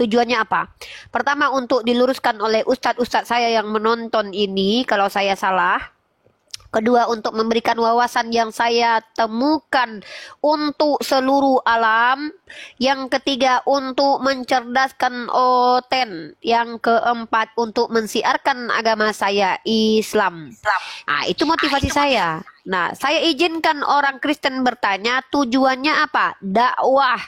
Tujuannya apa? Pertama, untuk diluruskan oleh ustadz-ustadz saya yang menonton ini kalau saya salah. Kedua, untuk memberikan wawasan yang saya temukan untuk seluruh alam. Yang ketiga, untuk mencerdaskan oten. Yang keempat, untuk mensiarkan agama saya, Islam. Nah, itu motivasi saya. Nah, saya izinkan orang Kristen bertanya, tujuannya apa? Dakwah.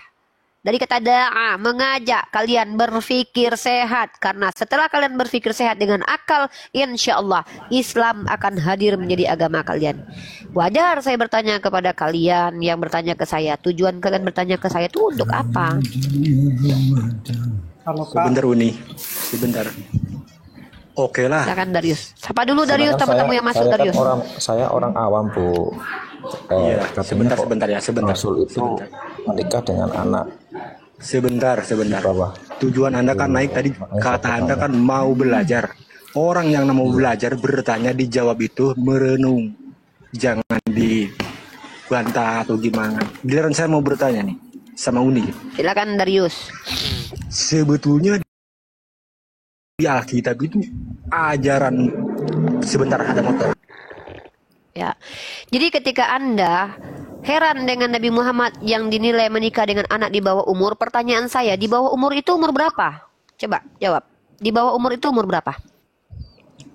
Dari kata da'a, mengajak kalian berpikir sehat. Karena setelah kalian berpikir sehat dengan akal, insya Allah Islam akan hadir menjadi agama kalian. Wajar saya bertanya kepada kalian yang bertanya ke saya, tujuan kalian bertanya ke saya itu untuk apa? Sebentar Uni, sebentar. Oke lah. Silakan Darius. Sapa dulu Darius, tamu-tamu yang masuk Darius. Saya orang awam Bu. Iya, sebentar ya, sebentar. Rasul itu menikah dengan anak. Sebentar. Tujuan Anda kan naik tadi, kata Anda kan mau belajar. Orang yang mau belajar bertanya, dijawab itu merenung. Jangan dibantah atau gimana. Giliran saya mau bertanya nih sama Uni. Silakan Darius. Sebetulnya di Alkitab itu ajaran sebentar ada motor. Ya. Jadi ketika Anda heran dengan Nabi Muhammad yang dinilai menikah dengan anak di bawah umur, pertanyaan saya, di bawah umur itu umur berapa? Coba jawab. Di bawah umur itu umur berapa?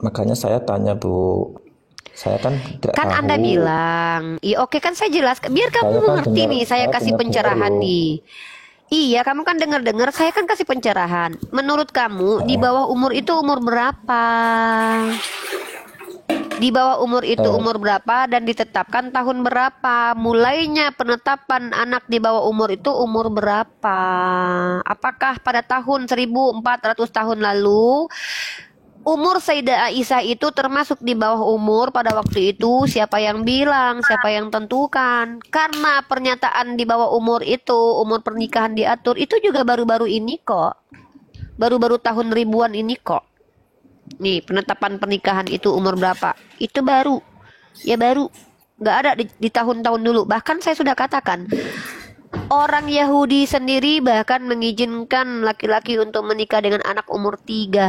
Makanya saya tanya Bu. Saya kan tidak Kan tahu. Anda bilang, iya oke kan saya jelaskan. Biar kamu Saya kan mengerti dengar- nih, saya saya kasih dengar pencerahan dulu. nih. Iya, kamu kan dengar-dengar, saya kan kasih pencerahan. Menurut kamu, di bawah umur itu umur berapa? Di bawah umur itu umur berapa dan ditetapkan tahun berapa? Mulainya penetapan anak di bawah umur itu umur berapa? Apakah pada tahun 1400 tahun lalu umur Sayyidah Aisyah itu termasuk di bawah umur pada waktu itu? Siapa yang bilang? Siapa yang tentukan? Karena pernyataan di bawah umur itu, umur pernikahan diatur, itu juga baru-baru ini kok. Baru-baru tahun ribuan ini kok. Nih, penetapan pernikahan itu umur berapa? Itu baru. Ya baru. Nggak ada di tahun-tahun dulu. Bahkan saya sudah katakan, orang Yahudi sendiri bahkan mengizinkan laki-laki untuk menikah dengan anak umur 3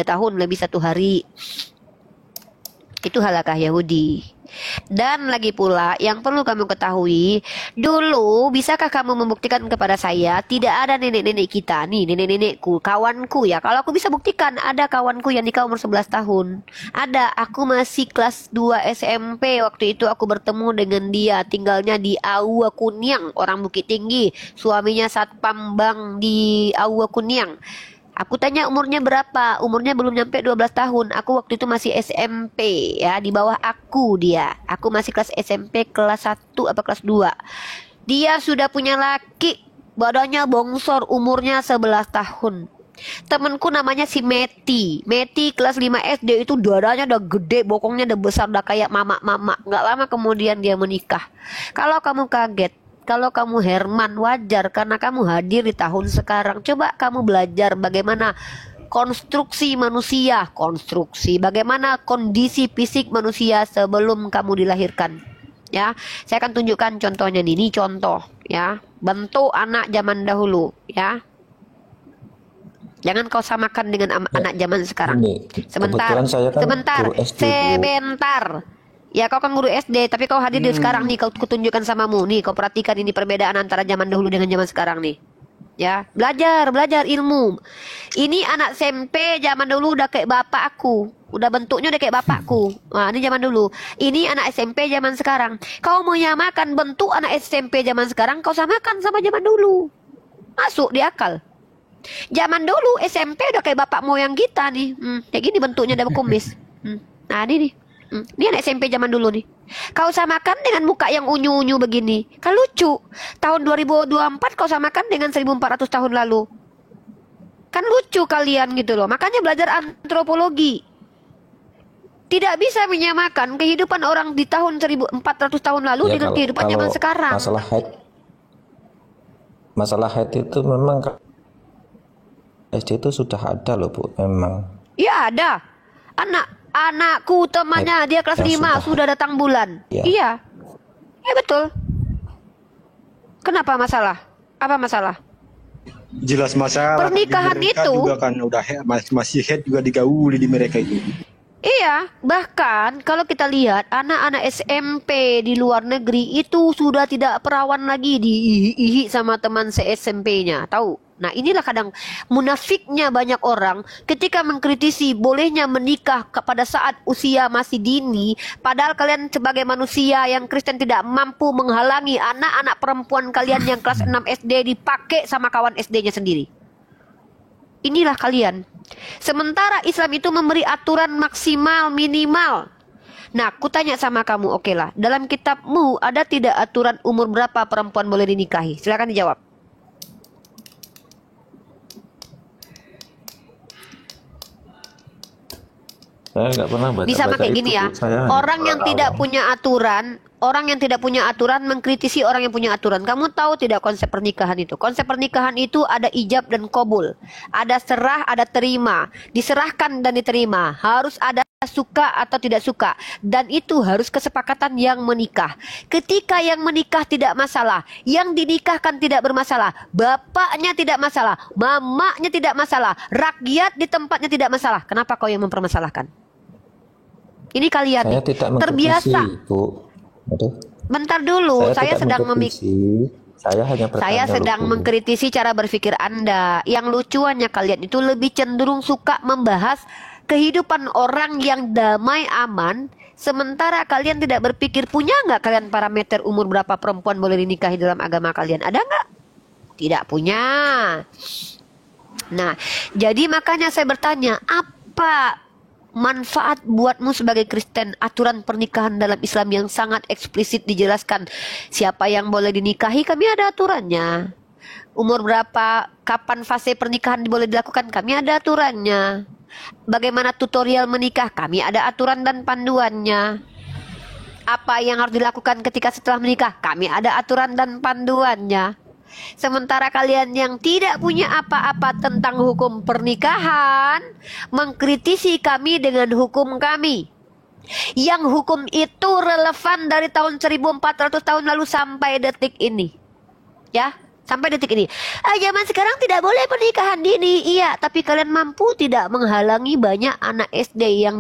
tahun lebih 1 hari. Itu halakah Yahudi. Dan lagi pula yang perlu kamu ketahui, dulu bisakah kamu membuktikan kepada saya tidak ada nenek-nenek kita nih, nenek-nenekku, kawanku ya. Kalau aku bisa buktikan, ada kawanku yang nikah umur 11 tahun. Ada, aku masih kelas 2 SMP waktu itu aku bertemu dengan dia, tinggalnya di Aua Kuniang, orang Bukit Tinggi, suaminya satpam bank di Aua Kuniang. Aku tanya umurnya berapa, umurnya belum nyampe 12 tahun. Aku waktu itu masih SMP ya, di bawah aku dia. Aku masih kelas SMP kelas 1 apa kelas 2. Dia sudah punya laki, badannya bongsor, umurnya 11 tahun. Temenku namanya si Meti. Meti kelas 5 SD itu dadanya udah gede, bokongnya udah besar, udah kayak mama-mama. Nggak lama kemudian dia menikah. Kalau kamu kaget, kalau kamu Herman, wajar karena kamu hadir di tahun sekarang. Coba kamu belajar bagaimana konstruksi manusia, bagaimana kondisi fisik manusia sebelum kamu dilahirkan. Ya, saya akan tunjukkan contohnya nih. Ini contoh ya, bentuk anak zaman dahulu ya. Jangan kau samakan dengan anak zaman sekarang. Sebentar, sebentar. Ya kau kan guru SD, tapi kau hadir di sekarang nih, kau kutunjukkan samamu nih, kau perhatikan ini perbedaan antara zaman dahulu dengan zaman sekarang nih. Ya, belajar ilmu. Ini anak SMP zaman dulu udah kayak bapak aku, udah bentuknya udah kayak bapakku. Nah, ini zaman dulu. Ini anak SMP zaman sekarang. Kau mau nyamakan bentuk anak SMP zaman sekarang, kau samakan sama zaman dulu. Masuk di akal. Zaman dulu SMP udah kayak bapak moyang kita nih, kayak gini bentuknya, ada kumis. Nah ini nih. Ini anak SMP zaman dulu nih. Kau samakan dengan muka yang unyu-unyu begini, kan lucu. Tahun 2024 kau samakan dengan 1400 tahun lalu, kan lucu kalian gitu loh. Makanya belajar antropologi. Tidak bisa menyamakan kehidupan orang di tahun 1400 tahun lalu dengan kehidupan zaman sekarang. Masalah head itu memang SD itu sudah ada loh Bu, memang. Iya ada. Anakku temannya dia kelas 5 sudah datang bulan. Iya. Ya betul. Kenapa masalah? Apa masalah? Jelas masalah. Pernikahan Di mereka itu, juga kan udah masih head juga digauli di mereka itu. iya, bahkan kalau kita lihat anak-anak SMP di luar negeri itu sudah tidak perawan lagi diihi-ihi sama teman se-SMP-nya, tahu? Nah, inilah kadang munafiknya banyak orang ketika mengkritisi bolehnya menikah pada saat usia masih dini, padahal kalian sebagai manusia yang Kristen tidak mampu menghalangi anak-anak perempuan kalian yang kelas 6 SD dipakai sama kawan SD-nya sendiri. Inilah kalian. Sementara Islam itu memberi aturan maksimal minimal. Nah, aku tanya sama kamu, oke lah. Dalam kitabmu ada tidak aturan umur berapa perempuan boleh dinikahi? Silakan dijawab. Saya nggak pernah Bisa baca-baca pakai itu, gini ya. Bu. Saya hanya Orang yang orang tidak awam. punya aturan, orang yang tidak punya aturan mengkritisi orang yang punya aturan. Kamu tahu tidak konsep pernikahan itu? Konsep pernikahan itu ada ijab dan qabul. Ada serah, ada terima. Diserahkan dan diterima. Harus ada suka atau tidak suka. Dan itu harus kesepakatan yang menikah. Ketika yang menikah tidak masalah, yang dinikahkan tidak bermasalah, bapaknya tidak masalah, mamanya tidak masalah, rakyat di tempatnya tidak masalah. Kenapa kau yang mempermasalahkan? Ini kalian Saya nih, tidak mengkritisi, terbiasa. Bu. Aduh, Bentar dulu, saya tidak sedang mengkritisi. Saya hanya bertanya, saya sedang loh, Bu. mengkritisi cara berpikir Anda. Yang lucuannya kalian itu lebih cenderung suka membahas kehidupan orang yang damai aman, sementara kalian tidak berpikir punya nggak kalian parameter umur berapa perempuan boleh dinikahi dalam agama kalian? Ada nggak? Tidak punya. Nah, jadi makanya saya bertanya, apa manfaat buatmu sebagai Kristen aturan pernikahan dalam Islam yang sangat eksplisit dijelaskan siapa yang boleh dinikahi? Kami ada aturannya. Umur berapa, kapan fase pernikahan boleh dilakukan? Kami ada aturannya. Bagaimana tutorial menikah? Kami ada aturan dan panduannya. Apa yang harus dilakukan ketika setelah menikah? Kami ada aturan dan panduannya. Sementara kalian yang tidak punya apa-apa tentang hukum pernikahan mengkritisi kami dengan hukum kami, yang hukum itu relevan dari tahun 1400 tahun lalu sampai detik ini. Ya, sampai detik ini. Zaman sekarang tidak boleh pernikahan dini. Iya, tapi kalian mampu tidak menghalangi banyak anak SD yang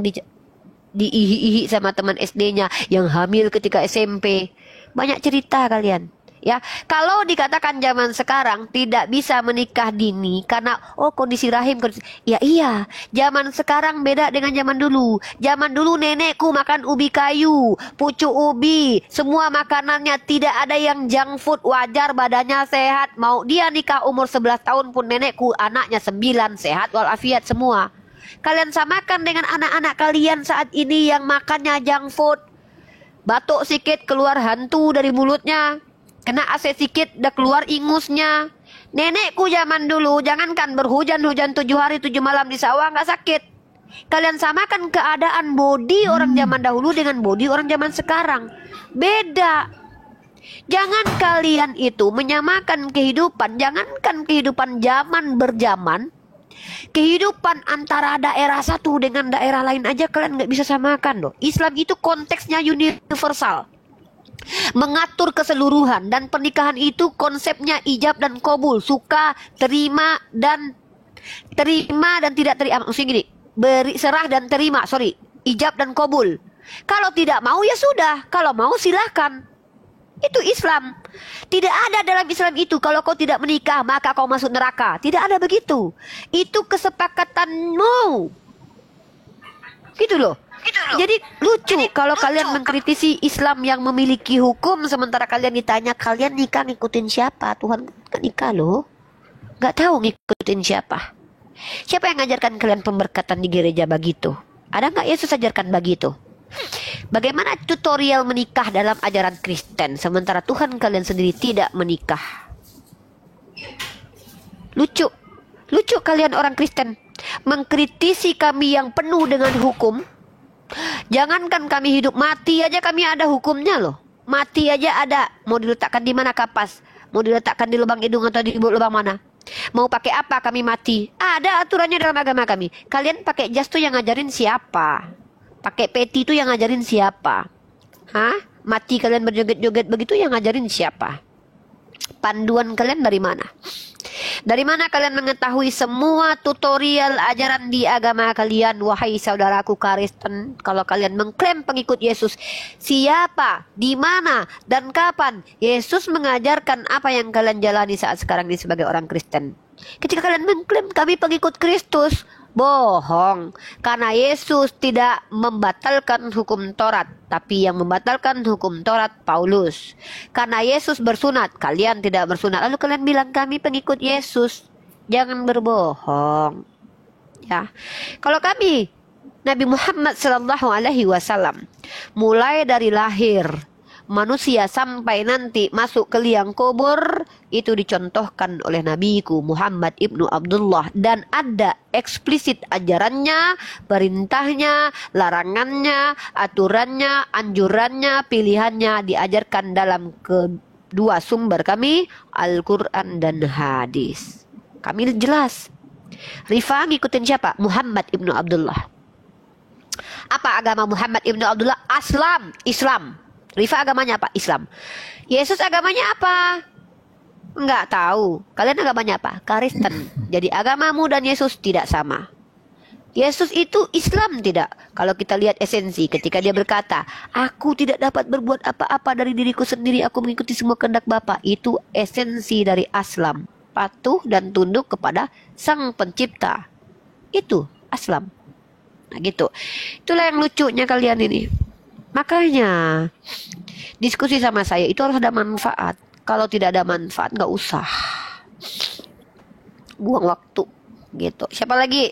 diihi-ihi sama teman SD-nya, yang hamil ketika SMP. Banyak cerita kalian. Ya, kalau dikatakan zaman sekarang tidak bisa menikah dini karena kondisi rahim, ya iya, zaman sekarang beda dengan zaman dulu. Zaman dulu nenekku makan ubi kayu, pucuk ubi, semua makanannya tidak ada yang junk food, wajar, badannya sehat. Mau dia nikah umur 11 tahun pun nenekku anaknya 9, sehat walafiat semua. Kalian samakan dengan anak-anak kalian saat ini yang makannya junk food. Batuk sikit keluar hantu dari mulutnya. Kena AC sikit udah keluar ingusnya. Nenekku zaman dulu, jangankan berhujan-hujan 7 hari 7 malam di sawah nggak sakit. Kalian samakan keadaan body orang zaman dahulu dengan body orang zaman sekarang. Beda. Jangan kalian itu menyamakan kehidupan. Jangankan kehidupan zaman berjaman, kehidupan antara daerah satu dengan daerah lain aja kalian nggak bisa samakan loh. Islam itu konteksnya universal, mengatur keseluruhan, dan pernikahan itu konsepnya ijab dan qabul, suka, terima dan tidak terima. Maksudnya gini, beri, serah dan terima, ijab dan qabul. Kalau tidak mau ya sudah, kalau mau silahkan. Itu Islam. Tidak ada dalam Islam itu kalau kau tidak menikah maka kau masuk neraka. Tidak ada begitu. Itu kesepakatanmu. Gitu loh. Jadi lucu kalau kalian mengkritisi Islam yang memiliki hukum, sementara kalian ditanya kalian nikah ngikutin siapa? Tuhan kan nikah loh, nggak tahu ngikutin siapa. Siapa yang ngajarkan kalian pemberkatan di gereja begitu? Ada nggak Yesus ajarkan begitu? Bagaimana tutorial menikah dalam ajaran Kristen, sementara Tuhan kalian sendiri tidak menikah? Lucu kalian orang Kristen mengkritisi kami yang penuh dengan hukum. Jangankan kami hidup, mati aja kami ada hukumnya loh. Mati aja ada. Mau diletakkan di mana kapas? Mau diletakkan di lubang hidung atau di lubang mana? Mau pakai apa kami mati? Ada aturannya dalam agama kami. Kalian pakai jas tuh yang ngajarin siapa? Pakai peti tuh yang ngajarin siapa? Hah? Mati kalian berjoget-joget begitu yang ngajarin siapa? Panduan kalian dari mana? Dari mana kalian mengetahui semua tutorial ajaran di agama kalian, wahai saudaraku Kristen? Kalau kalian mengklaim pengikut Yesus, siapa, di mana, dan kapan Yesus mengajarkan apa yang kalian jalani saat sekarang ini sebagai orang Kristen? Ketika kalian mengklaim kami pengikut Kristus, bohong. Karena Yesus tidak membatalkan hukum Taurat, tapi yang membatalkan hukum Taurat Paulus. Karena Yesus bersunat, kalian tidak bersunat. Lalu kalian bilang kami pengikut Yesus. Jangan berbohong. Ya. Kalau kami Nabi Muhammad SAW, mulai dari lahir manusia sampai nanti masuk ke liang kubur, itu dicontohkan oleh nabiku Muhammad ibnu Abdullah, dan ada eksplisit ajarannya, perintahnya, larangannya, aturannya, anjurannya, pilihannya diajarkan dalam kedua sumber kami, Al-Quran dan hadis. Kami jelas. Rifa ngikutin siapa? Muhammad ibnu Abdullah. Apa agama Muhammad ibnu Abdullah? Islam. Rifa agamanya apa? Islam. Yesus agamanya apa? Enggak tahu. Kalian agamanya apa? Kristen. Jadi agamamu dan Yesus tidak sama. Yesus itu Islam tidak. Kalau kita lihat esensi ketika dia berkata, aku tidak dapat berbuat apa-apa dari diriku sendiri, aku mengikuti semua kehendak Bapa. Itu esensi dari Aslam. Patuh dan tunduk kepada Sang Pencipta. Itu Aslam. Nah gitu. Itulah yang lucunya kalian ini. Makanya diskusi sama saya itu harus ada manfaat. Kalau tidak ada manfaat nggak usah buang waktu gitu. Siapa lagi?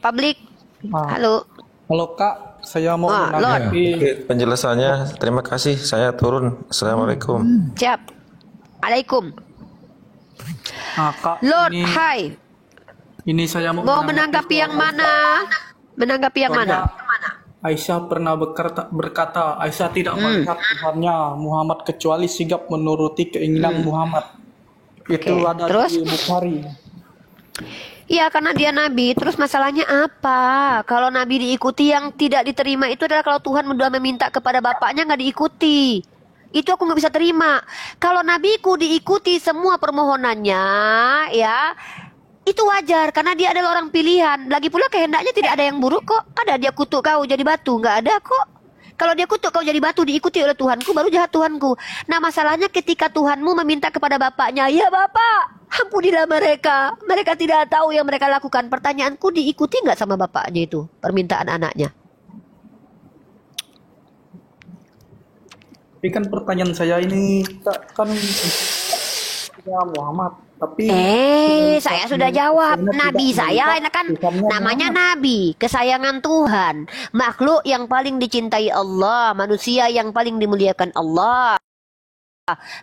Publik. Halo. Halo Kak, saya mau Ya, menanggapi oke, penjelasannya. Terima kasih. Saya turun. Assalamualaikum. Siap. Alaikum. Kak. Lord, ini, hai. Ini saya mau menanggapi yang mana? Menanggapi yang mana? Aisyah pernah berkata, Aisyah tidak melihat Tuhannya Muhammad kecuali sigap menuruti keinginan Muhammad. Itu ada Terus? di Bukhari. Iya, karena dia nabi. Terus masalahnya apa? Kalau nabi diikuti, yang tidak diterima itu adalah kalau Tuhan sudah meminta kepada bapaknya nggak diikuti. Itu aku nggak bisa terima. Kalau nabiku diikuti semua permohonannya, ya itu wajar karena dia adalah orang pilihan. Lagi pula kehendaknya tidak ada yang buruk kok. Ada dia kutuk kau jadi batu, nggak ada kok. Kalau dia kutuk kau jadi batu diikuti oleh Tuhanku, baru jahat Tuhanku. Nah masalahnya ketika Tuhanmu meminta kepada bapaknya, ya bapak, ampunilah mereka. Mereka tidak tahu yang mereka lakukan. Pertanyaanku, diikuti nggak sama bapaknya itu permintaan anaknya? Tapi kan pertanyaan saya ini kan ya Muhammad. Tapi saya sudah jawab. Nabi saya ini kan namanya Nabi, kesayangan Tuhan, makhluk yang paling dicintai Allah, manusia yang paling dimuliakan Allah.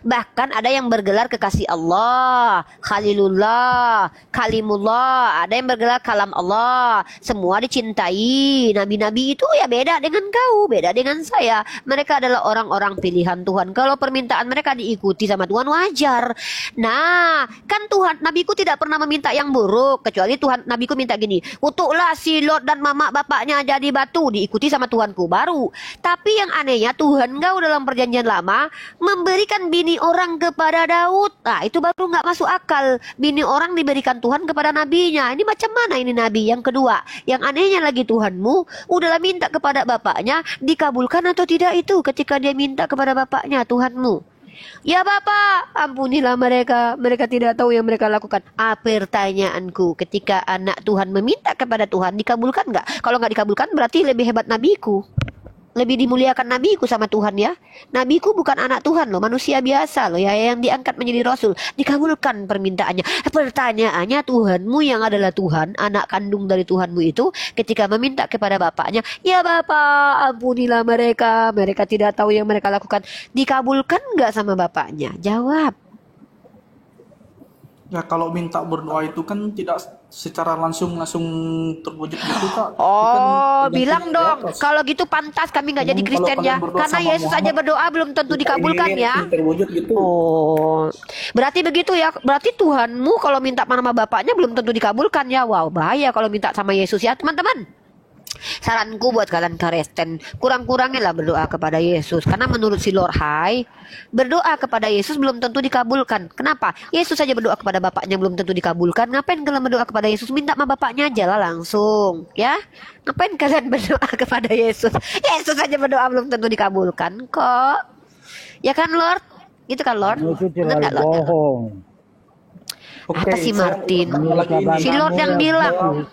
Bahkan ada yang bergelar kekasih Allah, Khalilullah, Kalimullah, ada yang bergelar kalam Allah. Semua dicintai. Nabi-nabi itu ya beda dengan kau, beda dengan saya. Mereka adalah orang-orang pilihan Tuhan. Kalau permintaan mereka diikuti sama Tuhan, wajar. Nah, kan Tuhan, nabiku tidak pernah meminta yang buruk, kecuali Tuhan, nabiku minta gini, kutuklah si Lot dan mama bapaknya jadi batu, diikuti sama Tuhanku baru. Tapi yang anehnya, Tuhan kau dalam perjanjian lama memberikan bini orang kepada Daud. Nah itu baru nggak masuk akal. Bini orang diberikan Tuhan kepada nabinya. Ini macam mana ini nabi? Yang kedua, yang anehnya lagi, Tuhanmu udahlah minta kepada bapaknya, dikabulkan atau tidak itu ketika dia minta kepada bapaknya, Tuhanmu? Ya bapak, ampunilah mereka. Mereka tidak tahu yang mereka lakukan. Pertanyaanku, ketika anak Tuhan meminta kepada Tuhan, dikabulkan nggak? Kalau nggak dikabulkan berarti lebih hebat nabiku. Lebih dimuliakan nabiku sama Tuhan ya. Nabiku bukan anak Tuhan loh, manusia biasa loh ya, yang diangkat menjadi rasul. Dikabulkan permintaannya. Pertanyaannya, Tuhanmu yang adalah Tuhan, anak kandung dari Tuhanmu itu, ketika meminta kepada bapaknya, ya bapak, ampunilah mereka. Mereka tidak tahu yang mereka lakukan. Dikabulkan nggak sama bapaknya? Jawab. ya kalau minta berdoa itu kan tidak secara langsung terwujud gitu Kak. Oh, bilang dong. Kalau gitu pantas kami nggak jadi Kristen ya. Karena Yesus aja berdoa belum tentu dikabulkan ya. Terwujud gitu. Oh, berarti begitu ya. Berarti Tuhanmu kalau minta sama bapaknya belum tentu dikabulkan ya. Wow, bahaya kalau minta sama Yesus ya teman-teman. Saranku buat kalian Kristen, kurang-kurangilah berdoa kepada Yesus. Karena menurut si Lord Hai, berdoa kepada Yesus belum tentu dikabulkan. Kenapa? Yesus saja berdoa kepada Bapaknya belum tentu dikabulkan. Ngapain kalian berdoa kepada Yesus? Minta sama Bapaknya aja lah langsung, ya. Ngapain kalian berdoa kepada Yesus? Yesus saja berdoa belum tentu dikabulkan kok. Ya kan Lord? Gitu kan Lord? Benar nggak Lord? Apa sih Martin? Si Lord yang bilang.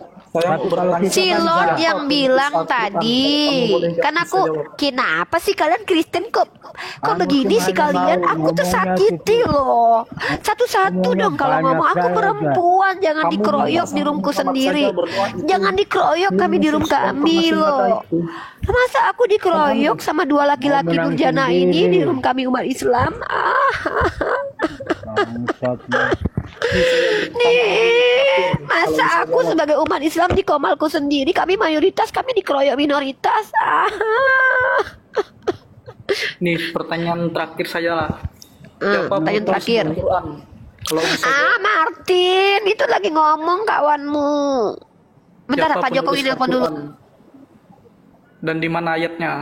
Si Lord yang bilang tadi, kan aku, kenapa sih kalian Kristen kok begini sih kalian? Aku tersakiti loh. Satu-satu dong kalau ngomong, aku perempuan, jangan dikeroyok di rumku sendiri, jangan dikeroyok kami di rum kami loh. Masa aku dikeroyok sama dua laki-laki durjana ini di rum kami umat Islam? Nih, masa aku sebagai umat Islam di komalku sendiri, kami mayoritas, kami dikeroyok minoritas. Nih pertanyaan terakhir saja lah. Pertanyaan terakhir. Kalau bisa Martin, itu lagi ngomong kawanmu. Bentar, siapa Pak Jokowi penulis nelpon dulu. Al-Quran? Dan di mana ayatnya?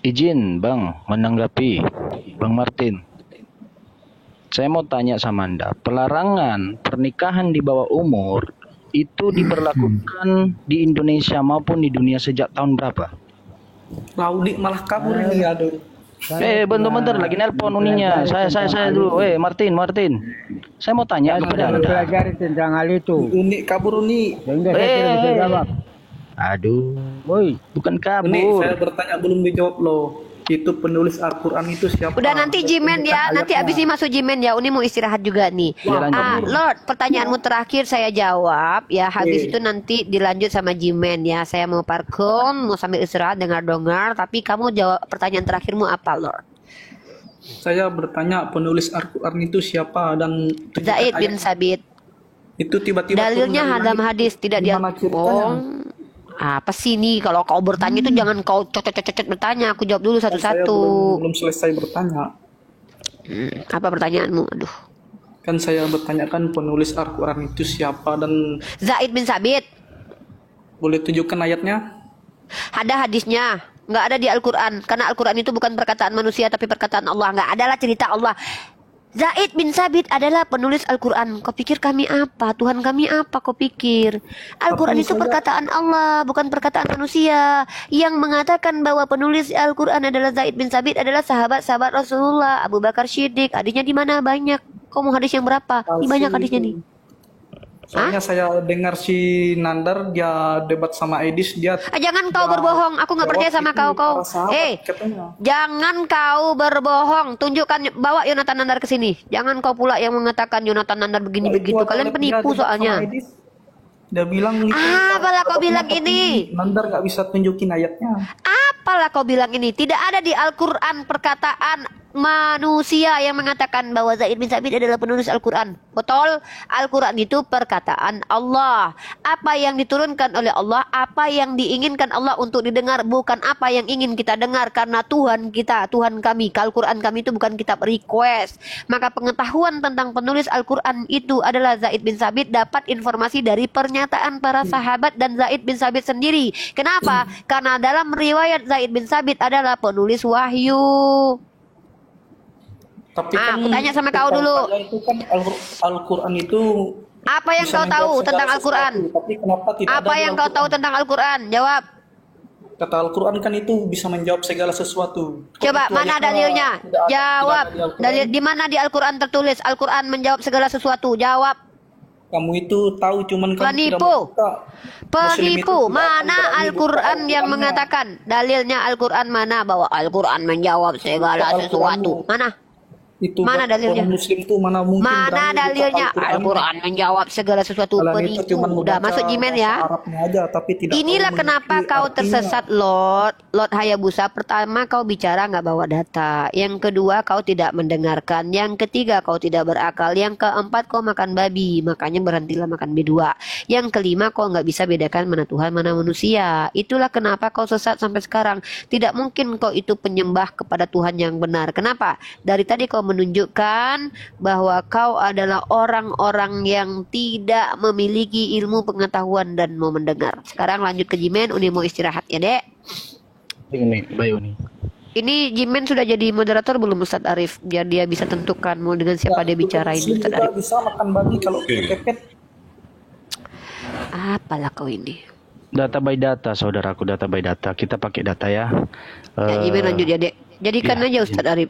Izin Bang menanggapi Bang Martin. Saya mau tanya sama Anda, pelarangan pernikahan di bawah umur itu diberlakukan di Indonesia maupun di dunia sejak tahun berapa? Laudi malah kabur ini, aduh. Bentar lagi nelpon uninya. Saya dulu. Martin. Saya mau tanya kepada Anda. Pelajari tentang hal itu. Uni kabur Uni. Sehingga saya tidak bisa jawab. Aduh, bukan Uni, kabur. saya bertanya belum dijawab loh. Itu penulis Al-Quran itu siapa? Udah nanti Jimen ya, nanti abis ini masuk Jimen ya. Uni mau istirahat juga nih. Lord, pertanyaanmu terakhir saya jawab ya. Habis itu nanti dilanjut sama Jimen ya. Saya mau parkom, mau sambil istirahat dengar-dengar. Tapi kamu jawab pertanyaan terakhirmu apa, Lord? Saya bertanya penulis Al-Quran itu siapa dan Zaid bin Sabit. Itu tiba-tiba dalilnya dalam hadis, tidak dia bohong. Apa sih nih, kalau kau bertanya itu jangan kau cocok bertanya, aku jawab dulu satu-satu. Belum selesai bertanya. Apa pertanyaanmu? Aduh. Kan saya bertanyakan penulis Al-Quran itu siapa dan Zaid bin Sabit. boleh tunjukkan ayatnya? Ada hadisnya, nggak ada di Al-Quran. Karena Al-Quran itu bukan perkataan manusia tapi perkataan Allah. Nggak adalah cerita Allah. Zaid bin Sabit adalah penulis Al-Quran. Kau pikir kami apa? Tuhan kami apa kau pikir? Al-Quran itu perkataan Allah, bukan perkataan manusia. Yang mengatakan bahwa penulis Al-Quran adalah Zaid bin Sabit adalah sahabat-sahabat Rasulullah. Abu Bakar Siddiq. Hadisnya di mana? Banyak. Kau mau hadis yang berapa? Ini banyak hadisnya nih. Soalnya saya dengar si Nandar dia debat sama Edis, dia Jangan kau berbohong. Aku nggak percaya sama kau. Jangan kau berbohong. Tunjukkan, bawa Yonatan Nandar ke sini. Jangan kau pula yang mengatakan Yonatan Nandar begini begitu. Kalian penipu soalnya. Dia bilang apalah kau bilang ini? Nandar nggak bisa tunjukin ayatnya. Apalah kau bilang ini? Tidak ada di Al-Quran perkataan manusia yang mengatakan bahwa Zaid bin Sabit adalah penulis Al-Quran. Betul, Al-Quran itu perkataan Allah. Apa yang diturunkan oleh Allah, apa yang diinginkan Allah untuk didengar, bukan apa yang ingin kita dengar. Karena Tuhan kita, Tuhan kami, Al-Quran kami itu bukan kitab request. Maka pengetahuan tentang penulis Al-Quran itu adalah Zaid bin Sabit, dapat informasi dari pernyataan para sahabat dan Zaid bin Sabit sendiri. Kenapa? Karena dalam riwayat Zaid bin Sabit adalah penulis wahyu. Tapi aku tanya sama kau dulu. Itu kan Al-Quran itu apa yang kau tahu tentang Al-Quran? Apa yang kau tahu tentang Al-Quran? Jawab. Kata Al-Quran kan itu bisa menjawab segala sesuatu. Coba, mana dalilnya? Jawab. Dalil di mana di Al-Quran tertulis Al-Quran menjawab segala sesuatu? Jawab. Kamu itu tahu cuman kamu Penipu. Mana Al-Quran yang mengatakan? Dalilnya Al-Quran mana bahwa Al-Quran menjawab segala sesuatu? Mana? Itu mana dalilnya? Muslim itu mana mungkin dalilnya? Al-Quran menjawab segala sesuatu. Penipu. Udah masuk Jimen ya. Inilah kenapa kau tersesat, Lord Hayabusa. Pertama, kau bicara nggak bawa data. Yang kedua, kau tidak mendengarkan. Yang ketiga, kau tidak berakal. Yang keempat, kau makan babi. Makanya berhentilah makan B2. Yang kelima, kau nggak bisa bedakan mana Tuhan mana manusia. Itulah kenapa kau sesat sampai sekarang. Tidak mungkin kau itu penyembah kepada Tuhan yang benar. Kenapa? Dari tadi kau menunjukkan bahwa kau adalah orang-orang yang tidak memiliki ilmu pengetahuan dan mau mendengar. Sekarang lanjut ke Jimen, Uni mau istirahat ya, Dek. Ini, Bayuni. Ini Jimen sudah jadi moderator belum Ustadz Arif? Biar dia bisa tentukan mau dengan siapa dia bicarain Ustadz Kita Arif. bisa makan babi kalau kepepet. Apalah kau ini? Data by data, saudaraku, data by data. Kita pakai data ya. Ya, Jimen lanjut ya, Dek. Jadikan ya, aja Ustadz Arif.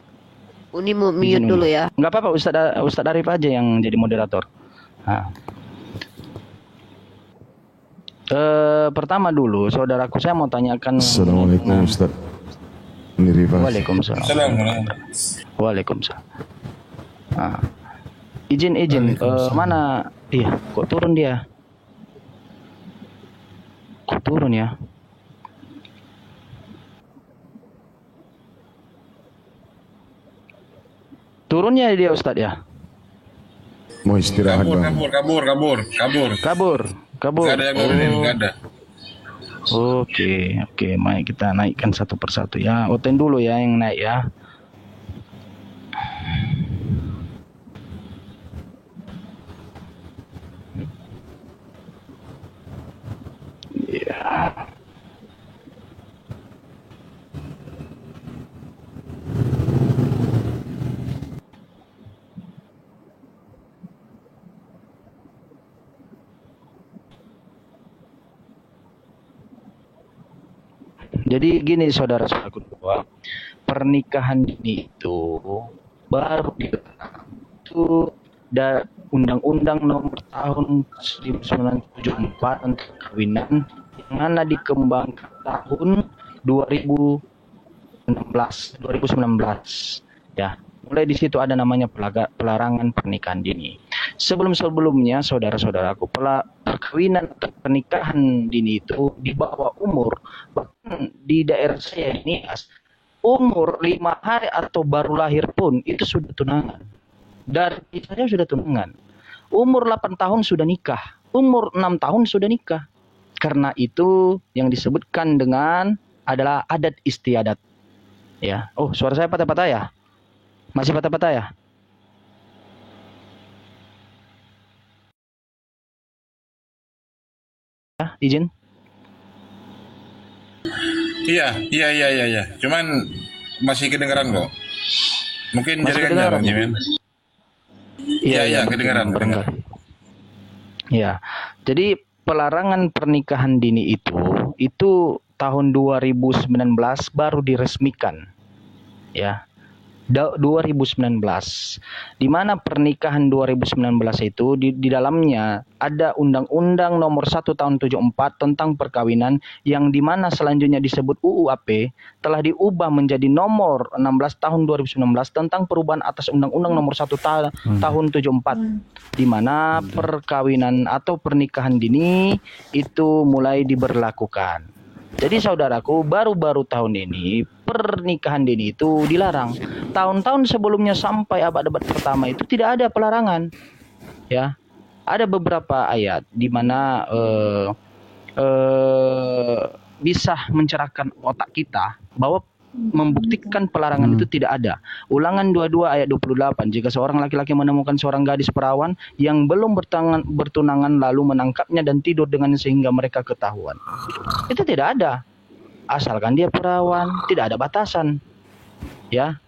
Uni mau mute dulu ya. Nggak apa-apa, Ustadz Arif aja yang jadi moderator. Nah. Pertama dulu, saudaraku, saya mau tanyakan. Assalamualaikum Ustaz. Ini Rifas. Waalaikumsalam. Waalaikumsalam. Nah. Izin. Mana? Iya, kok turun dia? Kok turun ya? Turunnya dia Ustadz ya? Mau istirahat bang. Kabur. Gak ada yang ngurusin, gak ada. Oke, mari kita naikkan satu persatu ya. Oten dulu ya yang naik ya. Ya. Jadi gini saudara-saudaraku, bahwa pernikahan dini itu baru dilarang itu Undang-Undang Nomor Tahun 1974 tentang perkawinan yang mana dikembangkan tahun 2019 ya. Mulai di situ ada namanya pelarangan pernikahan dini. Sebelumnya saudara-saudaraku, perkawinan atau pernikahan dini itu di bawah umur, bahkan di daerah saya ini umur 5 hari atau baru lahir pun itu sudah tunangan. Dan saya sudah tunangan. Umur 8 tahun sudah nikah, umur 6 tahun sudah nikah. Karena itu yang disebutkan dengan adalah adat istiadat. Ya. Oh, suara saya patah-patah ya? Masih patah-patah ya? Ya, izin. Iya. Cuman masih kedengeran kok. Mungkin Masih jaringannya kedengeran, Bang Jimin. Iya, kedengeran. Ya. Jadi pelarangan pernikahan dini itu tahun 2019 baru diresmikan. Ya. 2019, di mana pernikahan 2019 itu di dalamnya ada Undang-Undang Nomor 1 Tahun 74 tentang perkawinan yang di mana selanjutnya disebut UUAP telah diubah menjadi Nomor 16 Tahun 2019 tentang perubahan atas Undang-Undang Nomor 1 Tahun 74, di mana perkawinan atau pernikahan dini itu mulai diberlakukan. Jadi saudaraku, baru-baru tahun ini pernikahan dini itu dilarang. Tahun-tahun sebelumnya sampai abad-abad pertama itu tidak ada pelarangan. Ya, ada beberapa ayat di mana bisa mencerahkan otak kita bahwa membuktikan pelarangan itu tidak ada. Ulangan 22 ayat 28, jika seorang laki-laki menemukan seorang gadis perawan yang belum bertunangan lalu menangkapnya dan tidur dengannya sehingga mereka ketahuan. Itu tidak ada. Asalkan dia perawan, tidak ada batasan. Ya.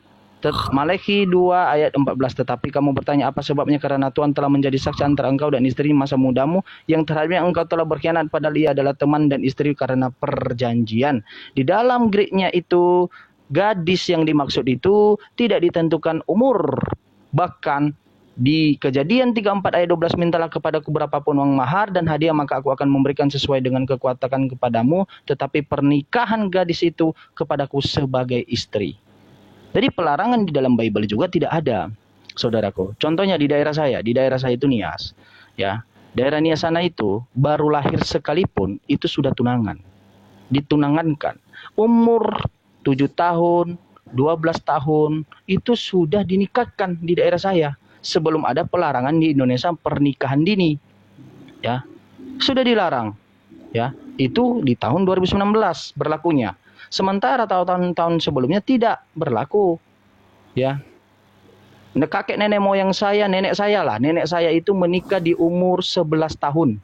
Maleakhi 2 ayat 14, tetapi kamu bertanya apa sebabnya, karena Tuhan telah menjadi saksi antara engkau dan istri masa mudamu yang terhadapnya engkau telah berkhianat, padahal ia adalah teman dan istri karena perjanjian. Di dalam Greeknya itu gadis yang dimaksud itu tidak ditentukan umur. Bahkan di Kejadian 34 ayat 12, mintalah kepadaku berapapun uang mahar dan hadiah maka aku akan memberikan sesuai dengan kekuatan kepadamu, tetapi pernikahan gadis itu kepadaku sebagai istri. Jadi pelarangan di dalam Bible juga tidak ada, saudaraku. Contohnya di daerah saya itu Nias. Ya, daerah Nias sana itu baru lahir sekalipun itu sudah tunangan. Ditunangankan. Umur 7 tahun, 12 tahun itu sudah dinikahkan di daerah saya. Sebelum ada pelarangan di Indonesia pernikahan dini. Ya, sudah dilarang. Ya, itu di tahun 2019 berlakunya. Sementara tahun-tahun sebelumnya tidak berlaku, ya. Kakek nenek moyang saya, nenek saya itu menikah di umur 11 tahun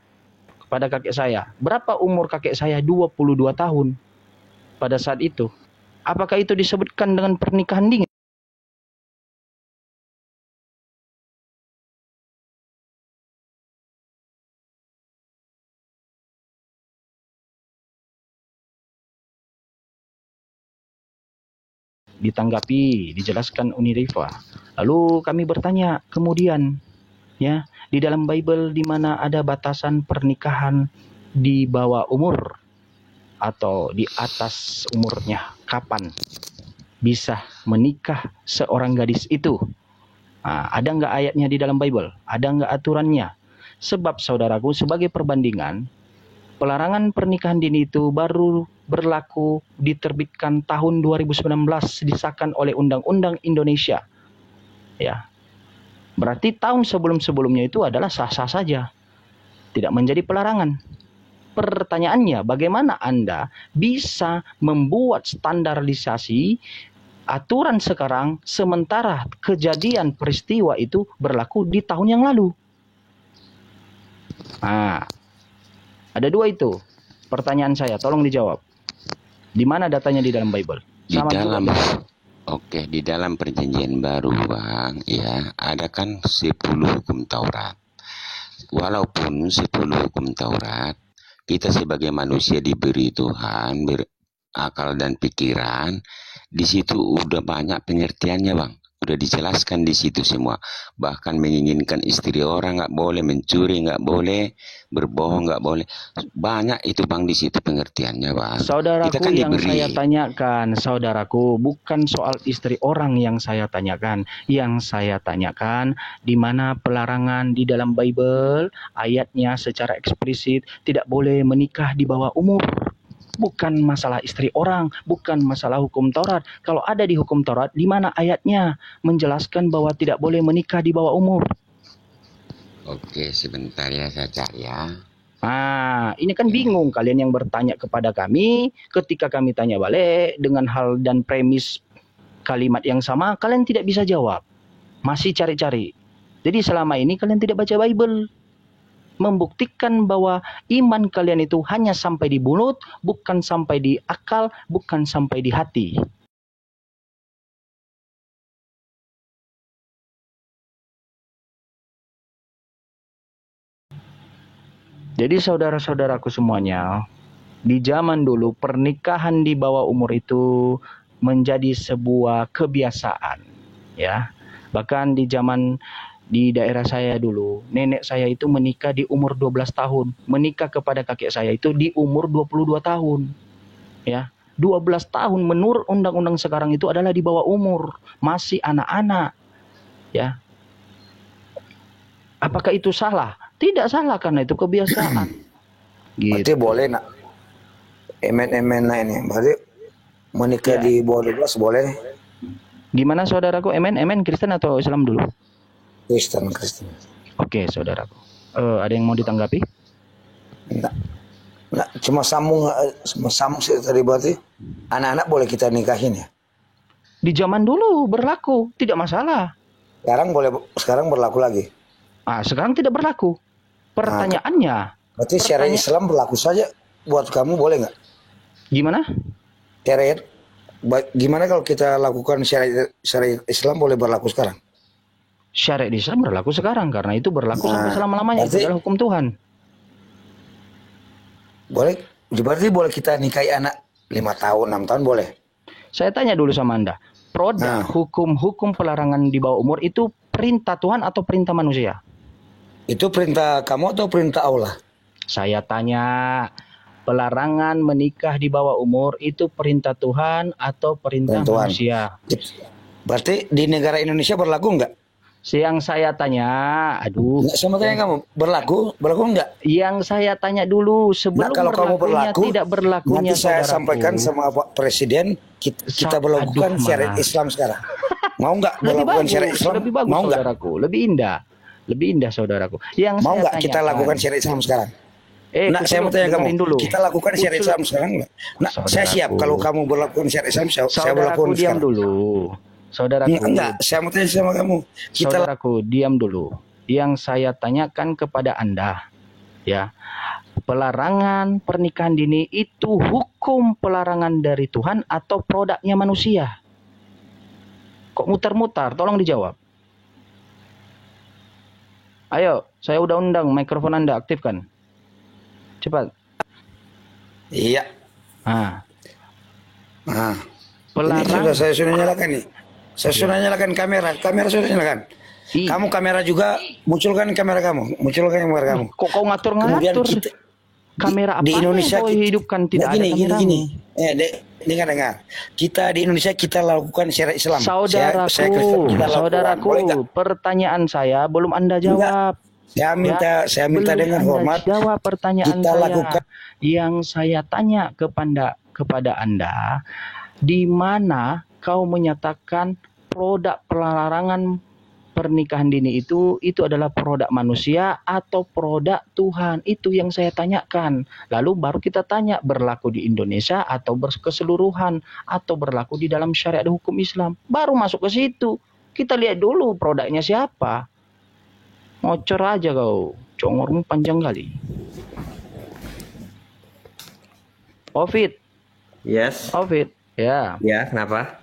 kepada kakek saya. Berapa umur kakek saya? 22 tahun pada saat itu. Apakah itu disebutkan dengan pernikahan dini? Ditanggapi, dijelaskan Unirifa. Lalu kami bertanya kemudian, ya, di dalam Bible di mana ada batasan pernikahan di bawah umur atau di atas umurnya, kapan bisa menikah seorang gadis itu? Nah, ada nggak ayatnya di dalam Bible? Ada nggak aturannya? Sebab saudaraku, sebagai perbandingan, pelarangan pernikahan dini itu baru berlaku diterbitkan tahun 2019, disahkan oleh Undang-Undang Indonesia. Ya. Berarti tahun sebelum-sebelumnya itu adalah sah-sah saja. Tidak menjadi pelarangan. Pertanyaannya, bagaimana Anda bisa membuat standarisasi aturan sekarang sementara kejadian peristiwa itu berlaku di tahun yang lalu? Nah, ada dua itu. Pertanyaan saya, tolong dijawab. Di mana datanya di dalam Bible? Di dalam perjanjian baru, Bang, ya, ada kan 10 hukum Taurat. Walaupun 10 hukum Taurat, kita sebagai manusia diberi Tuhan berakal dan pikiran, di situ udah banyak pengertiannya, Bang. Udah dijelaskan di situ semua. Bahkan menginginkan istri orang nggak boleh, mencuri nggak boleh, berbohong nggak boleh. Banyak itu, Bang, di situ pengertiannya, Bang. Saudaraku, kita kan yang diberi. saya tanyakan, saudaraku, bukan soal istri orang yang saya tanyakan. Yang saya tanyakan, di mana pelarangan di dalam Bible, ayatnya secara eksplisit tidak boleh menikah di bawah umur. Bukan masalah istri orang, bukan masalah hukum Taurat. Kalau ada di hukum Taurat, di mana ayatnya menjelaskan bahwa tidak boleh menikah di bawah umur? Oke, sebentar ya, saya cari ya. Nah, ini kan bingung kalian yang bertanya kepada kami. Ketika kami tanya balik dengan hal dan premis kalimat yang sama, kalian tidak bisa jawab. Masih cari-cari. Jadi selama ini kalian tidak baca Bible. Membuktikan bahwa iman kalian itu hanya sampai di mulut, bukan sampai di akal, bukan sampai di hati. Jadi saudara-saudaraku semuanya, di zaman dulu pernikahan di bawah umur itu menjadi sebuah kebiasaan, ya. Bahkan di daerah saya dulu, nenek saya itu menikah di umur 12 tahun. Menikah kepada kakek saya itu di umur 22 tahun. Ya, 12 tahun menurut undang-undang sekarang itu adalah di bawah umur. Masih anak-anak. Ya. Apakah itu salah? Tidak salah karena itu kebiasaan. Gitu. Berarti boleh nak. Emen-emen ini. Berarti menikah di bawah 12 boleh. Gimana saudaraku? Emen Kristen atau Islam dulu? Kristen. Oke, saudaraku. Ada yang mau ditanggapi? Enggak, cuma sambung sih tadi, berarti anak-anak boleh kita nikahin ya? Di zaman dulu berlaku, tidak masalah. Sekarang berlaku lagi? Sekarang tidak berlaku. Pertanyaannya. Berarti syariat Islam berlaku saja buat kamu, boleh nggak? Gimana? Gimana kalau kita lakukan syariat Islam boleh berlaku sekarang? Syariat Islam berlaku sekarang karena itu berlaku sampai selama-lamanya. Itu adalah hukum Tuhan. Berarti boleh kita nikahi anak 5 tahun, 6 tahun boleh? Saya tanya dulu sama Anda. Produk hukum pelarangan di bawah umur itu perintah Tuhan atau perintah manusia? Itu perintah kamu atau perintah Allah? Saya tanya, pelarangan menikah di bawah umur itu perintah Tuhan atau perintah manusia? Berarti di negara Indonesia berlaku enggak? Yang saya tanya, sama tanya kamu, berlaku enggak? Yang saya tanya dulu sebelum kalau kamu berlaku, tidak berlakunya. Nanti saya sampaikan sama Pak Presiden, kita berlakukan syariat Islam sekarang. Mau enggak berlakukan syariat Islam? Lebih bagus, mau saudaraku. Lebih indah, saudaraku. Yang mau saya enggak kita lakukan syariat Islam sekarang? Saya mau tanya kamu, dulu. Kita lakukan syariat Islam sekarang enggak? Saya siap kalau kamu berlakukan syariat Islam, saya berlakukan sekarang. Dulu. Saudaraku, Enggak, saya mau tanya sama kamu. saudaraku, diam dulu. Yang saya tanyakan kepada Anda, ya, pelarangan pernikahan dini itu hukum pelarangan dari Tuhan atau produknya manusia? Kok muter-muter? Tolong dijawab. Ayo, saya udah undang, mikrofon Anda aktifkan. Cepat. Iya. Nah, Ini saya sudah nyalakan nih. Saya sudah nyalakan kamera. Kamera sudah nyalakan. Kamu kamera juga, munculkan kamera kamu. Munculkan kamera kamu. Kok kau ngatur-ngatur? Kamera apa di Indonesia yang kau hidupkan tidak gini, ada kamera? Gini. Dengar. Kita di Indonesia kita lakukan syariat Islam. Saudaraku, pertanyaan saya belum Anda jawab. Saya minta dengan hormat. Jawab pertanyaan kita saya. Lakukan. Yang saya tanya kepada Anda, di mana kau menyatakan produk pelarangan pernikahan dini itu adalah produk manusia atau produk Tuhan? Itu yang saya tanyakan. Lalu baru kita tanya, berlaku di Indonesia atau keseluruhan, atau berlaku di dalam syariat hukum Islam. Baru masuk ke situ. Kita lihat dulu produknya siapa. Ngocor aja kau, congormu panjang kali. Ovid. Yes. Ovid. Ya. Ya, kenapa?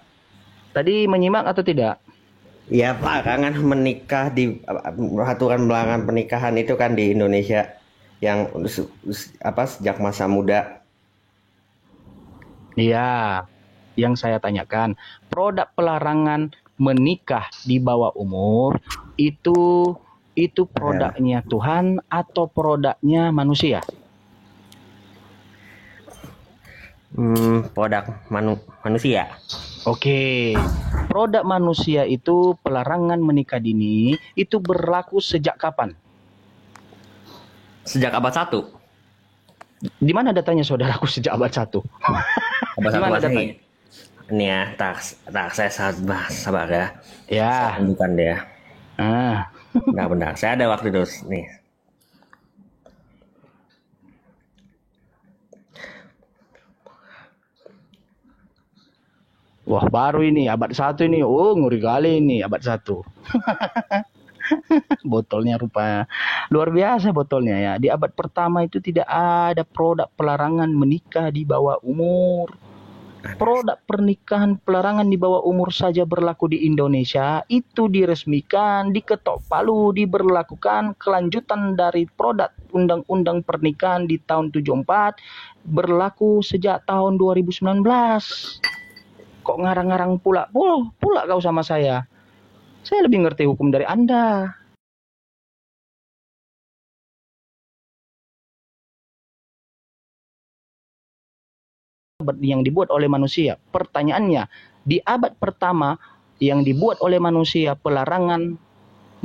Tadi menyimak atau tidak? Ya, pelarangan menikah di aturan pelarangan pernikahan itu kan di Indonesia yang sejak masa muda. Iya, yang saya tanyakan, produk pelarangan menikah di bawah umur itu produknya Tuhan atau produknya manusia? Produk manusia. Oke, produk manusia itu pelarangan menikah dini itu berlaku sejak kapan? Sejak abad 1. Di mana datanya saudaraku sejak abad 1? Abad 1 Di mana datanya? Ini ya, tak saya sabar ya. Ya. Saya tunjukkan dia. Benar. Saya ada waktu terus nih. Wah, baru ini abad 1 ini. Oh, ngeri kali ini abad 1. Botolnya rupanya luar biasa botolnya ya. Di abad pertama itu tidak ada produk pelarangan menikah di bawah umur. Produk pernikahan pelarangan di bawah umur saja berlaku di Indonesia. Itu diresmikan, diketok palu, diberlakukan kelanjutan dari produk undang-undang pernikahan di tahun 74 berlaku sejak tahun 2019. Kok ngarang-ngarang pula kau sama saya? Saya lebih ngerti hukum dari Anda. Yang dibuat oleh manusia. Pertanyaannya, di abad pertama yang dibuat oleh manusia pelarangan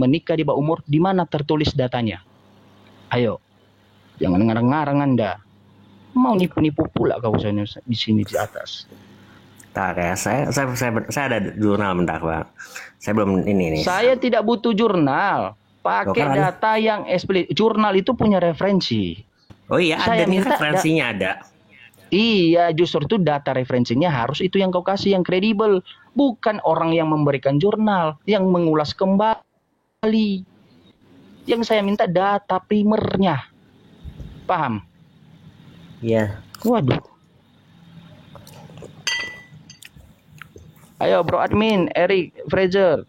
menikah di bawah umur, di mana tertulis datanya? Ayo, jangan ngarang-ngarang Anda. Mau nipu-nipu pula kau di sini di atas. Tak ya, saya ada jurnal bentar Bang. Saya belum ini nih. Saya tidak butuh jurnal. Pakai data yang eksplisit. Jurnal itu punya referensi. Oh iya, saya ada minta referensinya ada. Iya, justru itu data referensinya harus itu yang kau kasih yang kredibel, bukan orang yang memberikan jurnal yang mengulas kembali. Yang saya minta data primernya. Paham? Iya. Waduh. Ayo bro admin, Eric, Fraser.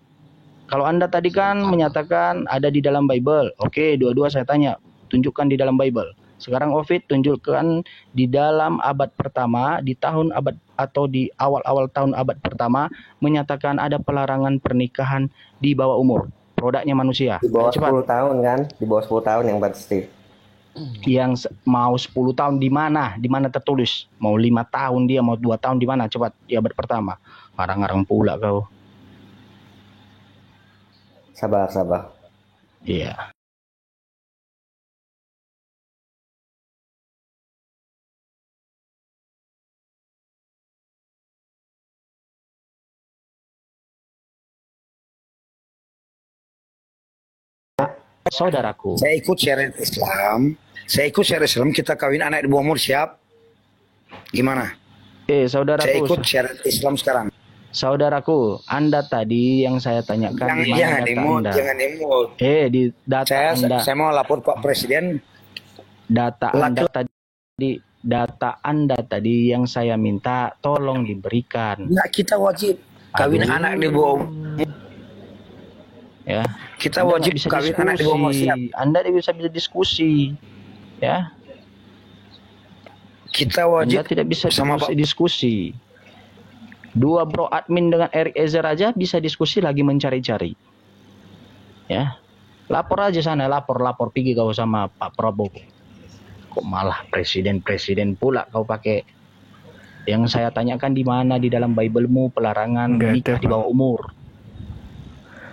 Kalau Anda tadi kan menyatakan ada di dalam Bible. Oke, dua-dua saya tanya. Tunjukkan di dalam Bible. Sekarang Ovid tunjukkan di dalam abad pertama, di tahun abad atau di awal-awal tahun abad pertama menyatakan ada pelarangan pernikahan di bawah umur. Produknya manusia. Di bawah 10 tahun kan? Di bawah 10 tahun yang pasti. Yang mau 10 tahun di mana? Di mana tertulis? Mau 5 tahun dia, mau 2 tahun di mana? Coba di abad pertama. Ngarang-ngarang pula kau. Sabar. Iya. Saudaraku. Saya ikut syariat Islam. Kita kawin anak di bawah umur siap? Gimana? Saudaraku. Saya ikut syariat Islam sekarang. Saudaraku, Anda tadi yang saya tanyakan di mana data Anda? Jangan emot. Di data Anda. Saya mau lapor Pak Presiden. Data Anda tadi yang saya minta tolong diberikan. Nah, kita wajib kawin anak di bawah. Ya. Kita wajib kawin anak di bawah usia. Anda bisa diskusi. Ya. Kita wajib. Anda tidak bisa diskusi. Dua bro admin dengan Eric Ezer aja bisa diskusi lagi mencari-cari. Ya. Lapor aja sana, lapor pergi kau sama Pak Prabowo. Kok malah presiden pula kau pakai. Yang saya tanyakan di mana di dalam Bible-mu pelarangan nikah di bawah umur.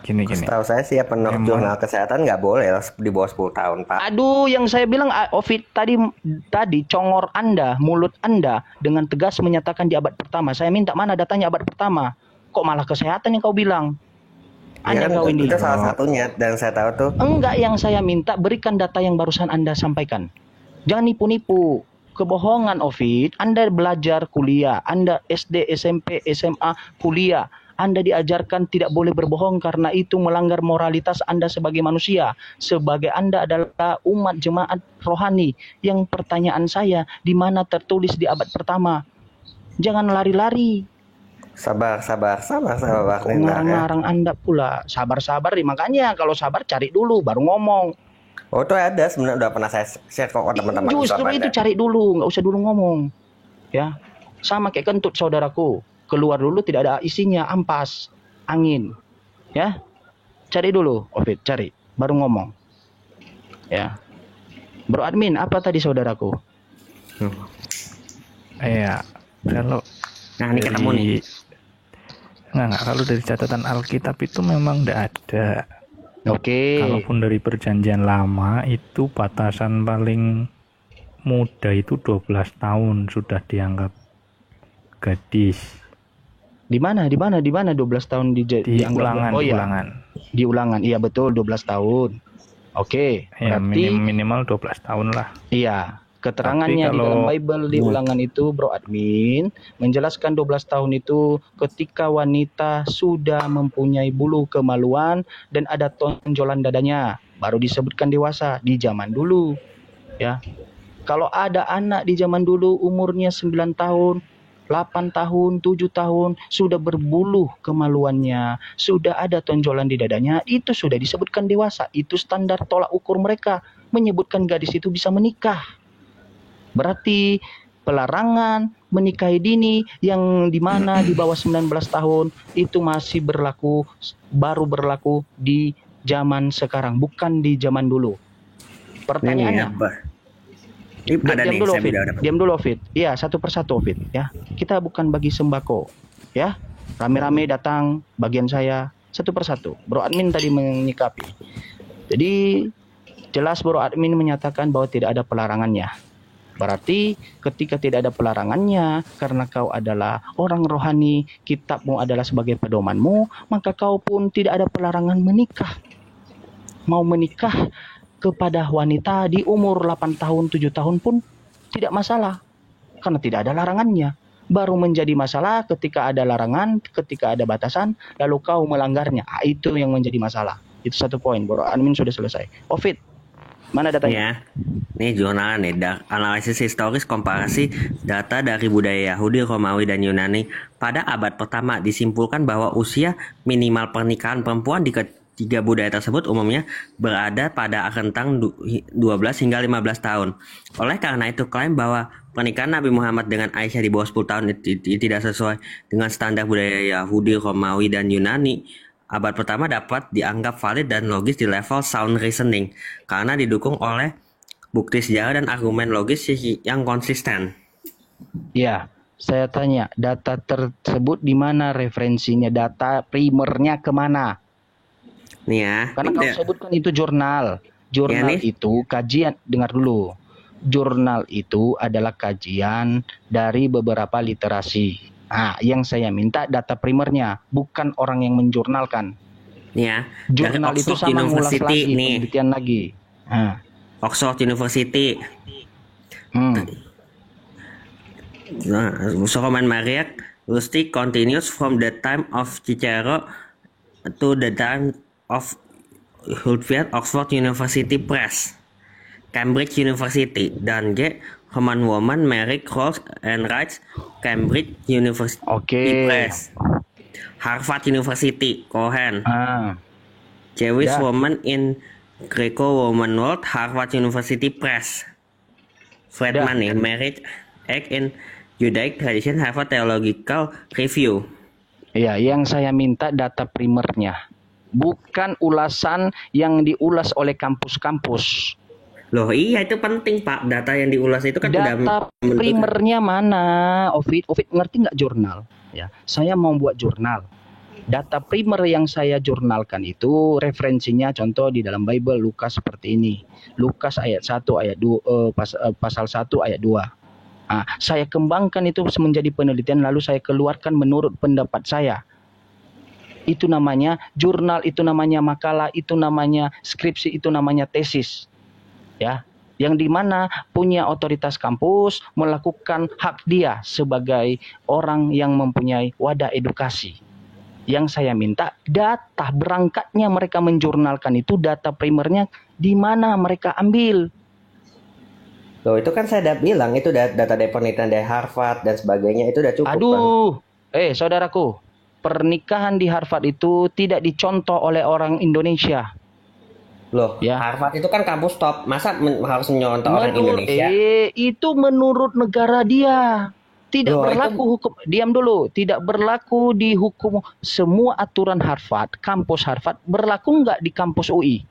Gini. Setahu saya sih ya jurnal kesehatan nggak boleh di bawah 10 tahun, Pak. Aduh, yang saya bilang Ovid tadi congor Anda, mulut Anda dengan tegas menyatakan di abad pertama. Saya minta mana datanya abad pertama? Kok malah kesehatan yang kau bilang? Anda kau ini. Itu salah satunya dan saya tahu tuh. Enggak, yang saya minta berikan data yang barusan Anda sampaikan. Jangan nipu-nipu. Kebohongan, Ovid. Anda belajar kuliah, Anda SD, SMP, SMA, kuliah. Anda diajarkan tidak boleh berbohong karena itu melanggar moralitas Anda sebagai manusia. Sebagai Anda adalah umat jemaat rohani. Yang pertanyaan saya, di mana tertulis di abad pertama? Jangan lari-lari. Sabar. Kok ngarang-ngarang Anda pula. Sabar, makanya kalau sabar cari dulu baru ngomong. Oh, itu ada sebenarnya udah pernah saya share kok teman-teman. Justru itu cari dulu, nggak usah dulu ngomong. Ya, sama kayak kentut saudaraku. Keluar dulu tidak ada isinya, ampas, angin. Ya. Cari dulu, Ovid, cari, baru ngomong. Ya. Bro admin, apa tadi saudaraku? Iya, kalau ini ketemu nih. Enggak, kalau dari catatan Alkitab itu memang enggak ada. Oke. Kalaupun dari perjanjian lama itu batasan paling muda itu 12 tahun sudah dianggap gadis. Di mana 12 tahun di ulangan. Di ulangan. Iya betul 12 tahun. Oke, ya, berarti minimal 12 tahun lah. Iya, keterangannya di dalam Bible di ulangan itu Bro admin menjelaskan 12 tahun itu ketika wanita sudah mempunyai bulu kemaluan dan ada tonjolan dadanya, baru disebutkan dewasa di zaman dulu. Ya. Kalau ada anak di zaman dulu umurnya 9 tahun 8 tahun, 7 tahun, sudah berbulu kemaluannya, sudah ada tonjolan di dadanya, itu sudah disebutkan dewasa. Itu standar tolak ukur mereka, menyebutkan gadis itu bisa menikah. Berarti pelarangan menikahi dini yang dimana di bawah 19 tahun, itu masih berlaku, baru berlaku di zaman sekarang, bukan di zaman dulu. Pertanyaannya, Diam dulu, Ovid. Iya, satu persatu, Ovid. Ya, kita bukan bagi sembako. Ya, rame-rame datang bagian saya satu persatu. Bro admin tadi menyikapi. Jadi jelas Bro admin menyatakan bahwa tidak ada pelarangannya. Berarti ketika tidak ada pelarangannya, karena kau adalah orang rohani, kitabmu adalah sebagai pedomanmu, maka kau pun tidak ada pelarangan menikah. Mau menikah kepada wanita di umur 8 tahun, 7 tahun pun tidak masalah. Karena tidak ada larangannya. Baru menjadi masalah ketika ada larangan, ketika ada batasan, lalu kau melanggarnya. Itu yang menjadi masalah. Itu satu poin, Bro admin sudah selesai. Ovid, mana datanya? Ya, nih jurnal nih, analisis historis komparasi data dari budaya Yahudi, Romawi, dan Yunani pada abad pertama disimpulkan bahwa usia minimal pernikahan perempuan di tiga budaya tersebut umumnya berada pada rentang 12 hingga 15 tahun. Oleh karena itu, klaim bahwa pernikahan Nabi Muhammad dengan Aisyah di bawah 10 tahun tidak sesuai dengan standar budaya Yahudi, Romawi, dan Yunani abad pertama dapat dianggap valid dan logis di level sound reasoning karena didukung oleh bukti sejarah dan argumen logis yang konsisten. Ya, saya tanya, data tersebut di mana referensinya? Data primernya kemana? Nih ya. Karena kau sebutkan itu jurnal. Jurnal ya, itu kajian, dengar dulu. Jurnal itu adalah kajian dari beberapa literasi. Nah, yang saya minta data primernya, bukan orang yang menjurnalkan. Ya. Jurnal itu sama ngulas lagi, penelitian lagi. Nah. Oxford University. Sokoman Mariak Rustic continues from the time of Cicero to the time of Hudson, Oxford University Press, Cambridge University, dan G. Herman Woman, Merrick, Rolls and Rights, Cambridge University Press, Harvard University, Cohen, Jewish Woman in Greco-Roman World, Harvard University Press, Friedman nih, Marriage Act in Judaic Tradition, Harvard Theological Review. Iya, yang saya minta data primernya, bukan ulasan yang diulas oleh kampus-kampus. Loh iya itu penting Pak, data yang diulas itu kan data primernya mana? Ovid ngerti nggak jurnal? Ya, saya mau buat jurnal. Data primer yang saya jurnalkan itu referensinya contoh di dalam Bible Lukas seperti ini. Lukas ayat 1 ayat 2 pasal 1 ayat 2. Nah, saya kembangkan itu menjadi penelitian lalu saya keluarkan menurut pendapat saya. Itu namanya jurnal, itu namanya makalah, itu namanya skripsi, itu namanya tesis. Ya, yang dimana punya otoritas kampus melakukan hak dia sebagai orang yang mempunyai wadah edukasi. Yang saya minta data berangkatnya mereka menjurnalkan itu data primernya di mana mereka ambil. Loh itu kan saya udah bilang itu data dari penelitian dari Harvard dan sebagainya itu udah cukup. Aduh, saudaraku, pernikahan di Harvard itu tidak dicontoh oleh orang Indonesia. Loh, ya. Harvard itu kan kampus top. Masa harus menyontoh orang Indonesia? Itu menurut negara dia. Tidak berlaku hukum. Diam dulu. Tidak berlaku di hukum semua aturan Harvard, kampus Harvard. Berlaku nggak di kampus UI?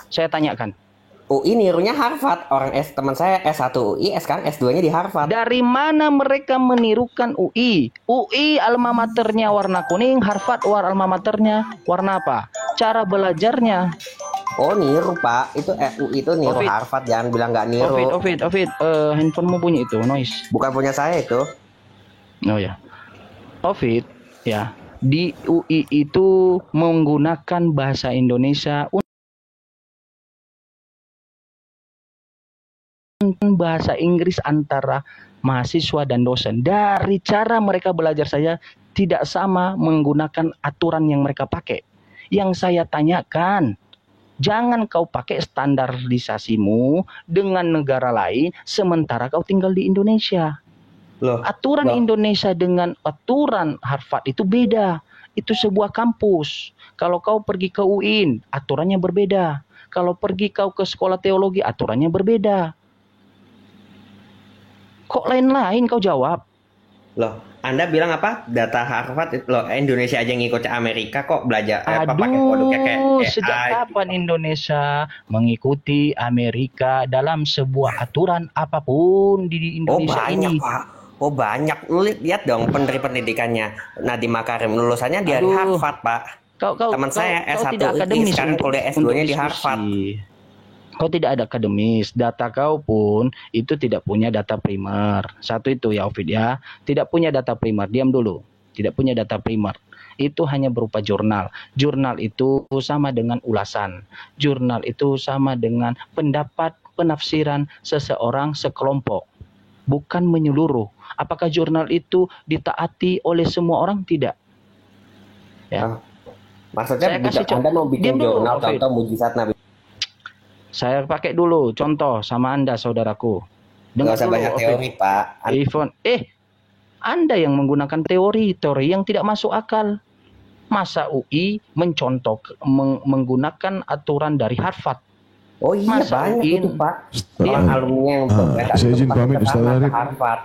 Saya tanyakan. UI nirunya Harvard. Teman saya S1 UI, sekarang S2-nya di Harvard. Dari mana mereka menirukan UI? UI alma maternya warna kuning, Harvard alma maternya warna apa? Cara belajarnya. Oh niru Pak, itu UI itu niru Harvard, jangan bilang nggak niru. Ovid, handphonemu bunyi itu, noise. Bukan punya saya itu. Oh ya, Ovid, ya di UI itu menggunakan bahasa Indonesia, bahasa Inggris antara mahasiswa dan dosen. Dari cara mereka belajar saja tidak sama menggunakan aturan yang mereka pakai. Yang saya tanyakan, jangan kau pakai standarisasimu dengan negara lain sementara kau tinggal di Indonesia. Loh, aturan Indonesia dengan aturan Harvard itu beda. Itu sebuah kampus. Kalau kau pergi ke UIN, aturannya berbeda. Kalau pergi kau ke sekolah teologi, aturannya berbeda. Kok lain-lain kau jawab? Loh, Anda bilang apa? Data Harvard, loh Indonesia aja ngikut Amerika kok belajar pakai produknya kayak sejak kapan Indonesia mengikuti Amerika dalam sebuah aturan apapun di Indonesia ini? Pak. Oh banyak, lu lihat dong pendidikannya Nadiem Makarim lulusannya dari Harvard Pak. Teman saya S1 ini sekarang kuliah S2-nya di Harvard. Kau tidak ada akademis, data kau pun itu tidak punya data primer. Satu itu ya Ovid ya, tidak punya data primer. Diam dulu, tidak punya data primer. Itu hanya berupa jurnal. Jurnal itu sama dengan ulasan. Jurnal itu sama dengan pendapat penafsiran seseorang sekelompok, bukan menyeluruh. Apakah jurnal itu ditaati oleh semua orang? Tidak. Ya. Maksudnya Anda mau bikin jurnal contoh mujizat Nabi? Saya pakai dulu contoh sama Anda, saudaraku. Nggak usah banyak teori, Pak. Anda yang menggunakan teori yang tidak masuk akal. Masa UI menggunakan aturan dari Harvard? Oh iya, banyak itu, Pak. Alumni yang saya izin pamit, Ustaz Arif.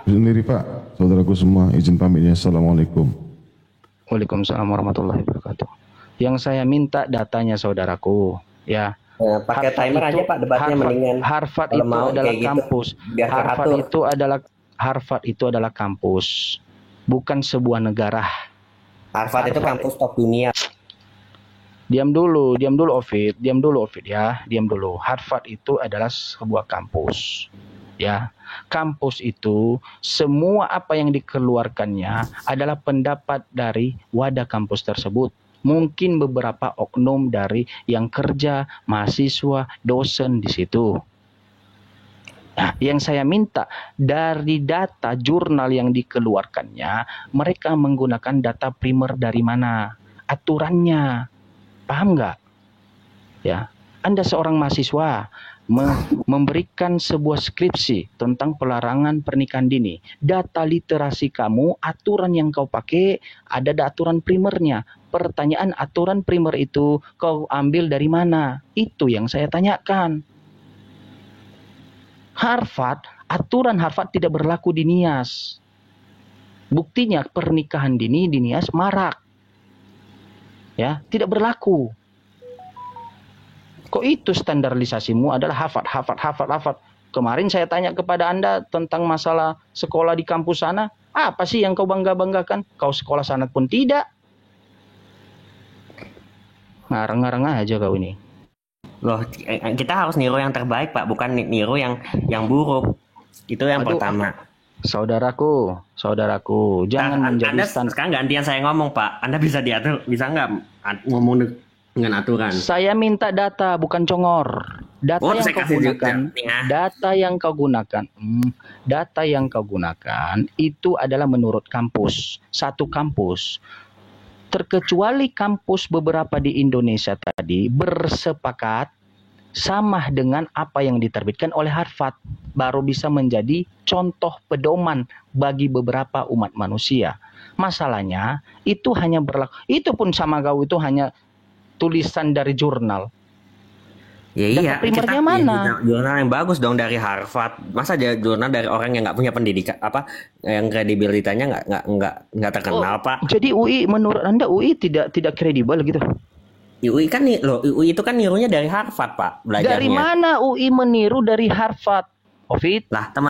Sendiri, Pak. Saudaraku semua, izin pamitnya. Assalamualaikum. Waalaikumsalam warahmatullahi wabarakatuh. Yang saya minta datanya, saudaraku. Ya. Pakai timer aja Pak, debatnya mendingan. Harvard itu adalah kampus. Harvard itu adalah kampus, bukan sebuah negara. Harvard itu kampus top dunia. Diam dulu Ovid ya, diam dulu. Harvard itu adalah sebuah kampus. Ya, kampus itu semua apa yang dikeluarkannya adalah pendapat dari wadah kampus tersebut. Mungkin beberapa oknum dari yang kerja, mahasiswa, dosen di situ. Nah, yang saya minta dari data jurnal yang dikeluarkannya, mereka menggunakan data primer dari mana? Aturannya. Paham nggak? Ya, Anda seorang mahasiswa memberikan sebuah skripsi tentang pelarangan pernikahan dini. Data literasi kamu, aturan yang kau pakai, ada aturan primernya. Pertanyaan aturan primer itu kau ambil dari mana? Itu yang saya tanyakan. Harvard, aturan Harvard tidak berlaku di NIAS. Buktinya pernikahan dini di NIAS marak. Ya, tidak berlaku. Kok itu standarisasimu adalah Harvard. Kemarin saya tanya kepada Anda tentang masalah sekolah di kampus sana. Apa sih yang kau bangga-banggakan? Kau sekolah sana pun tidak. Ngarang-ngarang aja kau ini. Loh, kita harus niru yang terbaik, Pak, bukan niru yang buruk. Itu yang pertama. Saudaraku, jangan menjadi sekarang gantian saya ngomong, Pak. Anda bisa diatur, bisa nggak ngomong dengan aturan? Saya minta data, bukan congor. Data yang kau gunakan itu adalah menurut kampus. Satu kampus. Terkecuali kampus beberapa di Indonesia tadi bersepakat sama dengan apa yang diterbitkan oleh Harvard, baru bisa menjadi contoh pedoman bagi beberapa umat manusia. Masalahnya itu hanya berlaku, itu pun sama kau itu hanya tulisan dari jurnal. Ya iya, primernya mana? Jurnal yang bagus dong dari Harvard. Masa jurnal dari orang yang nggak punya pendidikan yang kredibilitasnya nggak terkenal, Pak. Jadi UI menurut Anda UI tidak kredibel gitu? UI kan UI itu kan nirunya dari Harvard, Pak, belajarnya. Dari mana UI meniru dari Harvard? Covid? Lah, teman